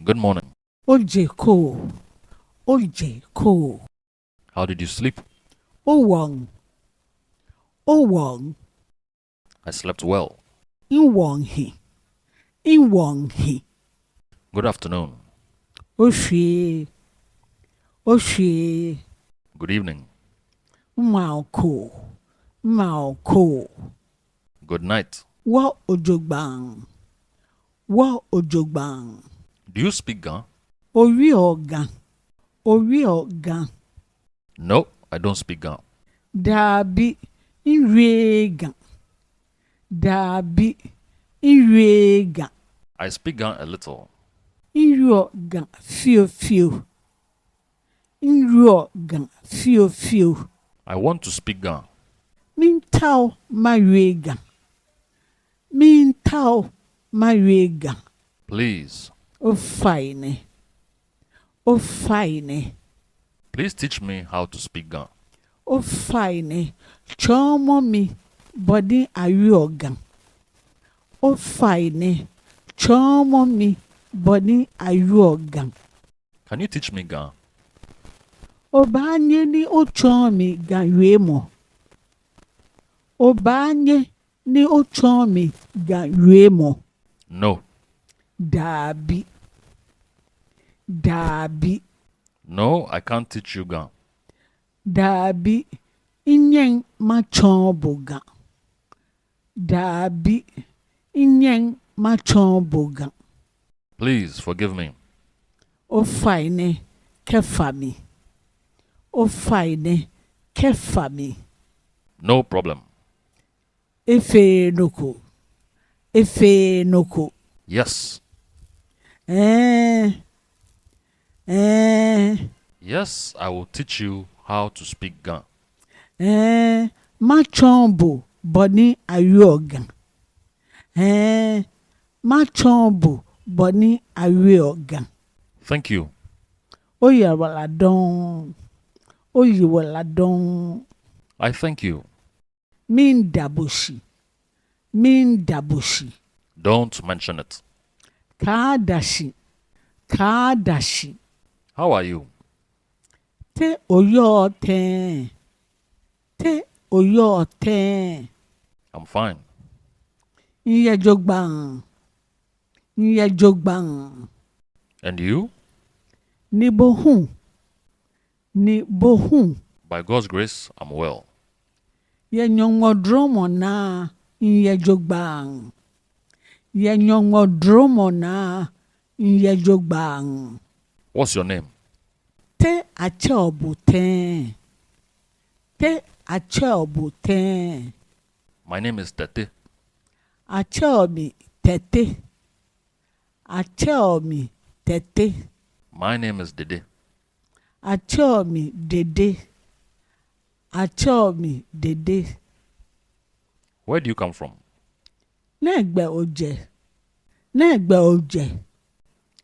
Good morning. Ojeko. Ojeko. How did you sleep? Owong. Owong. I slept well. Inwonghi. Inwonghi. Good afternoon. Oshi. Oshi. Good evening. Mauko. Mauko. Good night. Wa ojogbang. Wa ojogbang. Do you speak Ga? Ori ogan. Ori ogan. No, I don't speak Ga. Dabi. Inregan. Dabi. Inregan. I speak Ga a little. Inrogan. Few few. Inrogan. Few few. I want to speak Ga. Mintao marega. Mintao marega. Please. Oh fine. Oh fine. Please teach me how to speak Ga. Oh fine. Chomo mi body ayogan. Oh fine. Chomo mi body ayogan. Can you teach me Ga? Obanye ni ochomi ganwemo. Obanye ni ochomi ganwemo. No. Dabi. Dabi. No, I can't teach you Ga. Dabi. Inyeng machomboga. Dabi. Inyeng machomboga. Please forgive me. O fine kefami. O fine kefami. No problem. Efe noko. Efe noko. Yes. Yes, I will teach you how to speak Ga. Machombo boni ayogan. Machombo boni ayogan. Thank you. Oye waladon. Oye waladon. I thank you. Min dabushi. Min dabushi. Don't mention it. Kadashi. Kadashi. How are you? Te oyo ten. Te oyo ten. I'm fine. Nye jogbang. Nye jogbang. And you? Ni bohun. Ni bohun. By God's grace, I'm well. Ye nyongo dromo na. Nye jogbang. Ye nyongo dromo na. Nye jogbang. What's your name? Te ache obu ten. Te ache obu ten. My name is Tete. Ache omi tete. Ache omi tete. My name is Dede. Ache omi dede. Ache omi dede. Where do you come from? Negbe oje. Negbe oje.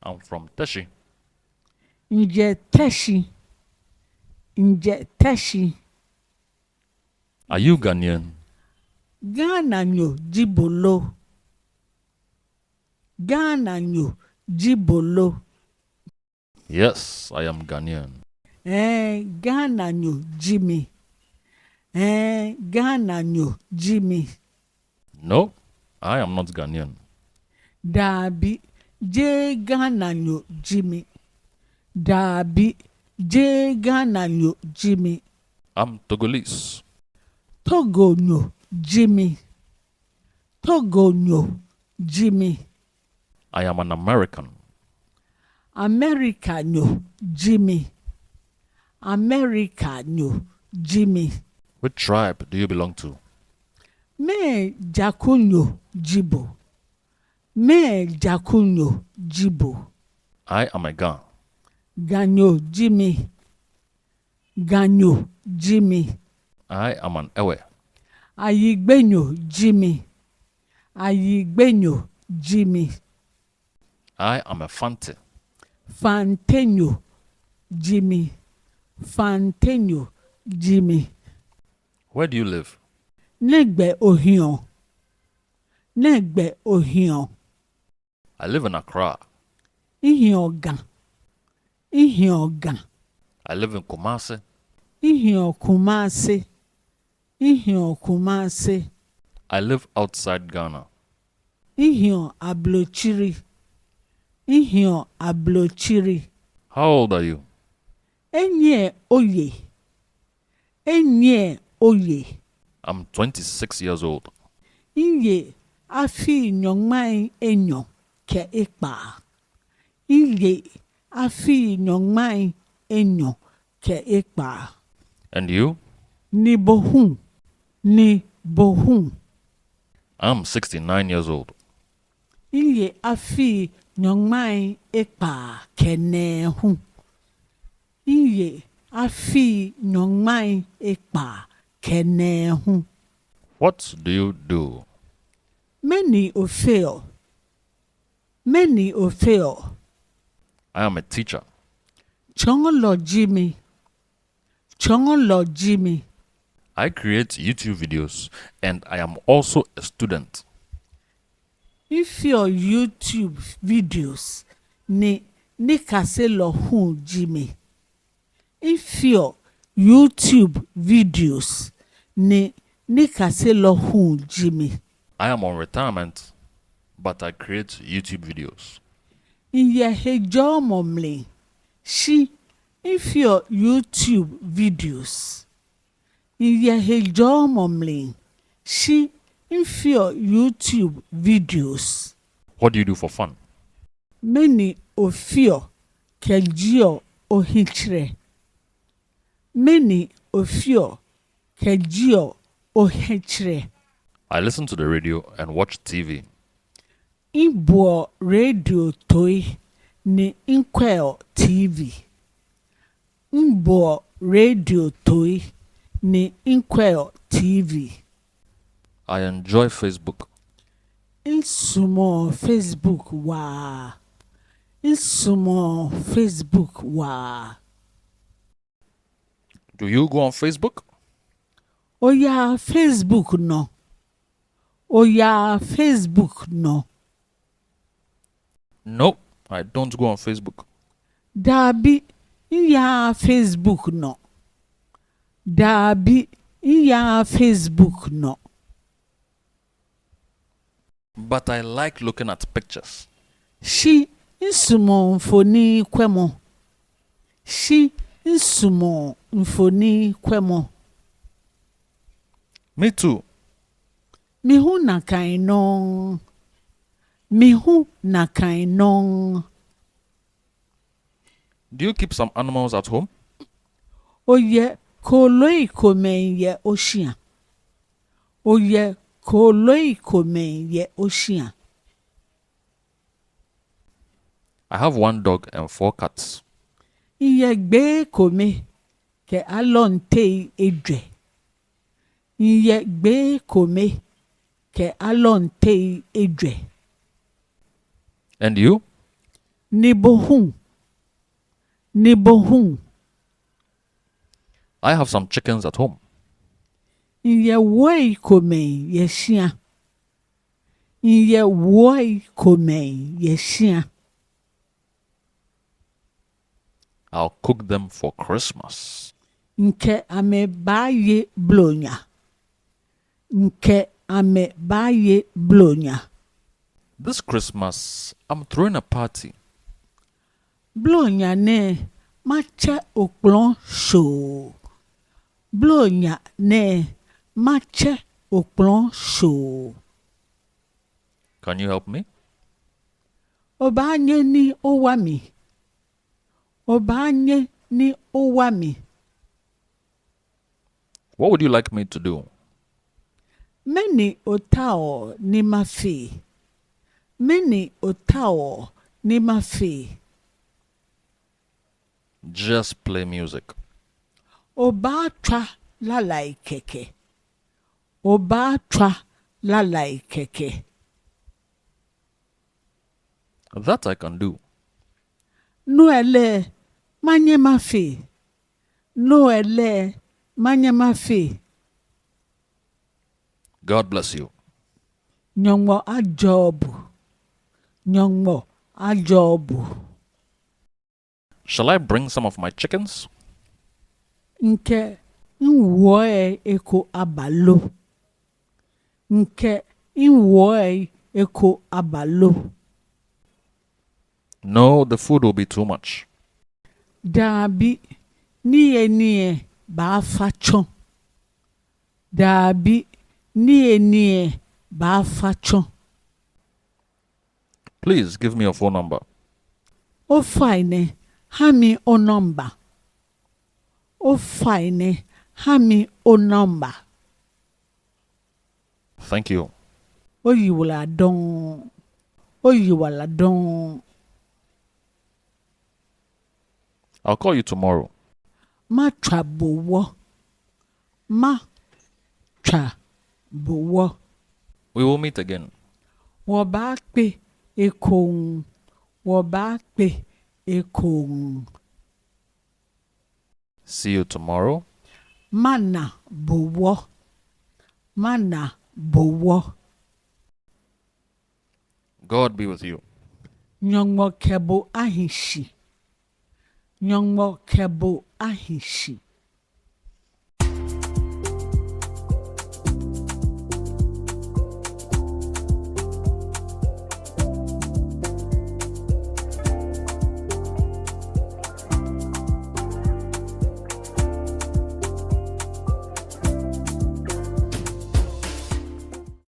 I'm from Teshi. Nje teshi. Nje teshi. Are you Ghanaian? Ghana nyo jibolo. Ghana nyo jibolo. Yes, I am Ghanaian. Ghana nyo Jimmy. Ghana nyo Jimmy. No, I am not Ghanaian. Dabi je Ghana nyo Jimmy. Dabi je Ghana nyo Jimmy. I'm Togolese. Togo nyo Jimmy. Togo nyo Jimmy. I am an American. America nyo Jimmy. America nyo Jimmy. Which tribe do you belong to? Me jakunyo jibo. Me jakunyo jibo. I am a Ga. Ganyo Jimmy. Ganyo Jimmy. I am an Ewe. Ayigbenyo Jimmy. Ayigbenyo Jimmy. I am a Fante. Fantenyo Jimmy. Fantenyo Jimmy. Where do you live? Negbe Ohion. Negbe Ohion. I live in Accra. ihioga, ihioga, I live in Kumasi. ihiokumasi, ihiokumasi, I live outside Ghana. ihio ablochiri, ihio ablochiri, How old are you? enye oye, enye oye, I'm 26 years old. iye afi nyongmai enyo ke ikpa, iye afi nyongmai enyo ke ikpa, And you? ni bohun, ni bohun, I'm 69 years old. iye afi nyongmai ikpa kenehu, iye afi nyongmai ikpa kenehu. What do you do? Many will fail. Many will fail. I am a teacher. Chongolo Jimmy. Chongolo Jimmy. I create YouTube videos and I am also a student. If your YouTube videos ni kase lo hun Jimmy. If your YouTube videos ni kase lo hun Jimmy. I am on retirement, but I create YouTube videos. Iye hejo momle. She if your YouTube videos. Iye hejo momle. She if your YouTube videos. What do you do for fun? Many of your kejio ohichre. Many of your kejio ohichre. I listen to the radio and watch TV. Ibo radio toy ni inkwell TV. Ibo radio toy ni inkwell TV. I enjoy Facebook. Insumo Facebook wa. Insumo Facebook wa. Do you go on Facebook? Oya Facebook no. Oya Facebook no. No, I don't go on Facebook. Dabi iya Facebook no. Dabi iya Facebook no. But I like looking at pictures. Shi insumo mfoni kwemo. Shi insumo mfoni kwemo. Me too. Mihu na kainong. Mihu na kainong. Do you keep some animals at home? Oye koloi komen ye ocean. Oye koloi komen ye ocean. I have 1 dog and 4 cats. Iye gbe kome ke alonte edre. Iye gbe kome ke alonte edre. And you? Nibohun. Nibohun. I have some chickens at home. Iye woi kome ye shia. Iye woi kome ye shia. I'll cook them for Christmas. Nke ame baye blonya. Nke ame baye blonya. This Christmas, I'm throwing a party. Blonya ne mache oklon show. Blonya ne mache oklon show. Can you help me? Obanye ni owami. Obanye ni owami. What would you like me to do? Many otao ni mafi. Many otao ni mafi. Just play music. Oba tra lalai keke. Oba tra lalai keke. That I can do. Noele manye mafi. Noele manye mafi. God bless you. Nyongmo ajobu. Nyongmo ajobu. Shall I bring some of my chickens? Nke nwoe eko abalo. Nke nwoe eko abalo. No, the food will be too much. Dabi nie ba fachon. Dabi nie ba fachon. Please give me your phone number. O fine, hami o number. O fine, hami o number. Thank you. O yiwala don. O yiwala don. I'll call you tomorrow. Ma trabowo. Ma trabowo. We will meet again. Wo ba pe ekong. Wo ba pe ekong. See you tomorrow. Mana bowo. Mana bowo. God be with you. Nyongmo kebo ahishi. Nyongmo kebo ahishi.